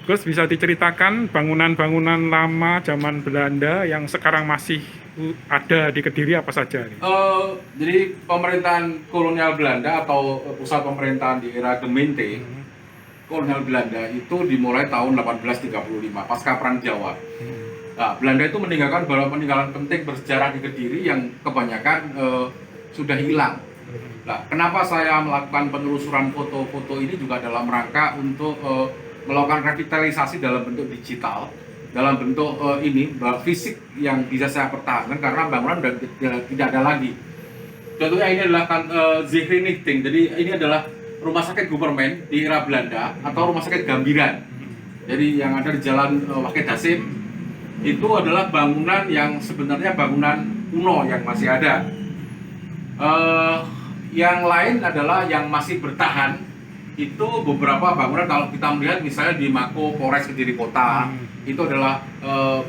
Terus bisa diceritakan bangunan-bangunan lama zaman Belanda yang sekarang masih ada di Kediri apa saja nih? Jadi pemerintahan kolonial Belanda atau pusat pemerintahan di era Gemeente kolonial Belanda itu dimulai tahun 1835 pasca Perang Jawa. Nah, Belanda itu meninggalkan beberapa peninggalan penting bersejarah di Kediri yang kebanyakan sudah hilang. Nah, kenapa saya melakukan penelusuran foto-foto ini juga dalam rangka untuk melakukan revitalisasi dalam bentuk digital, dalam bentuk fisik yang bisa saya pertahankan karena bangunan sudah tidak ada lagi. Contohnya ini adalah kan Zihrinigting. Jadi ini adalah rumah sakit Gupermen di era Belanda atau rumah sakit Gambiran. Jadi yang ada di Jalan Wakil Dasim itu adalah bangunan yang sebenarnya bangunan kuno yang masih ada. Yang lain adalah yang masih bertahan itu beberapa bangunan. Kalau kita melihat misalnya di Mako Polres Kediri Kota itu adalah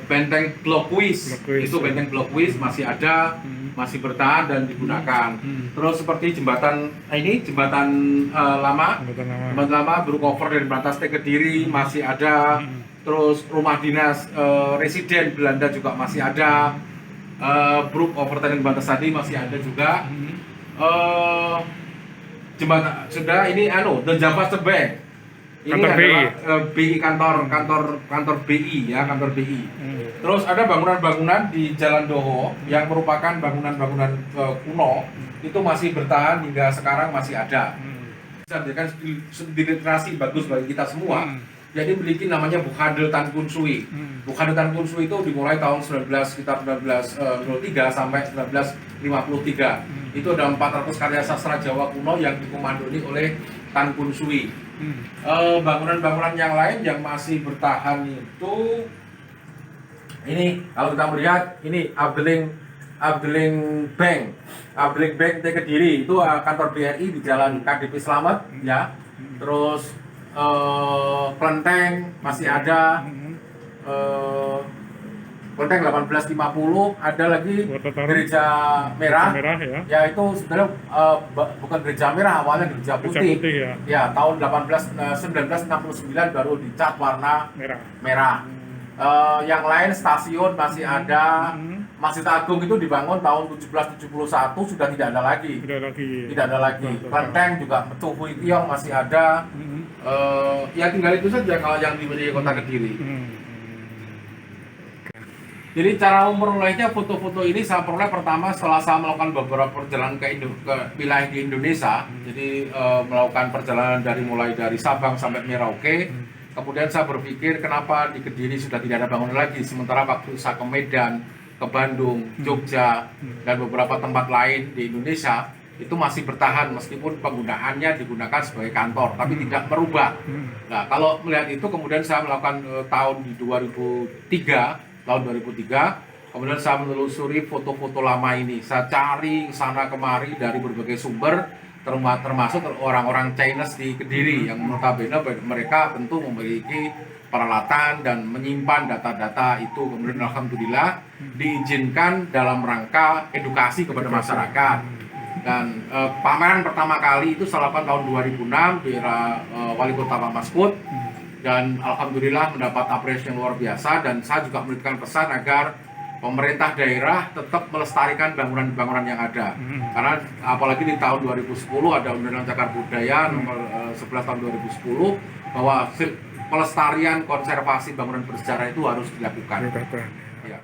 benteng Blokwis. Itu benteng Blokwis masih ada, masih bertahan dan digunakan. Terus seperti jembatan lama Brookhover dan Batas Kediri masih ada. Terus rumah dinas residen Belanda juga masih ada. Brookhover dan Batas tadi masih ada juga. Jembatan sudah ini The Java Bank. Ini Kantor BI. adalah BI kantor BI ya, kantor BI. Terus ada bangunan-bangunan di Jalan Doho yang merupakan bangunan-bangunan kuno itu masih bertahan hingga sekarang masih ada. Bisa menjadikan studi literasi bagus bagi kita semua. Jadi memiliki namanya Bukhadel Tan Kun Sui. Bukhadel Tan Kun Sui itu dimulai tahun sekitar 1903 sampai 1953. Itu ada 400 karya sastra Jawa kuno yang dikomandoi oleh Tan Kun Sui. Bangunan-bangunan yang lain yang masih bertahan itu ini kalau kita melihat ini Abdeling Bank T Kediri itu kantor BRI di Jalan KDP Slamet ya. Terus Kelenteng masih ada, Kelenteng 1850 ada lagi gereja merah ya itu sebenarnya bukan gereja merah, awalnya gereja putih ya tahun 1969 baru dicat warna merah. Yang lain stasiun masih ada. Masjid Agung itu dibangun tahun 1771 sudah tidak ada lagi. Kelenteng juga Metu Hui Tiong masih ada. Ya tinggal itu saja kalau yang di Kota Kediri. Jadi cara memperolehnya foto-foto ini saya peroleh pertama setelah saya melakukan beberapa perjalanan ke wilayah di Indonesia. Jadi melakukan perjalanan mulai dari Sabang sampai Merauke. Kemudian saya berpikir kenapa di Kediri sudah tidak ada bangunan lagi, sementara waktu saya ke Medan, ke Bandung, Jogja, dan beberapa tempat lain di Indonesia itu masih bertahan meskipun penggunaannya digunakan sebagai kantor, tapi tidak merubah. Nah, kalau melihat itu kemudian saya melakukan tahun 2003, kemudian saya menelusuri foto-foto lama ini. Saya cari sana kemari dari berbagai sumber, termasuk orang-orang Chinese di Kediri yang notabene mereka tentu memiliki peralatan dan menyimpan data-data itu. Kemudian alhamdulillah diizinkan dalam rangka edukasi kepada masyarakat. Dan pameran pertama kali itu saya lakukan tahun 2006 di era Wali Kota Pak Maskud, dan alhamdulillah mendapat apresiasi yang luar biasa. Dan saya juga memberikan pesan agar pemerintah daerah tetap melestarikan bangunan-bangunan yang ada. Karena apalagi di tahun 2010 ada Undang-Undang Cagar Budaya nomor 11 tahun 2010 bahwa pelestarian konservasi bangunan bersejarah itu harus dilakukan. Ya.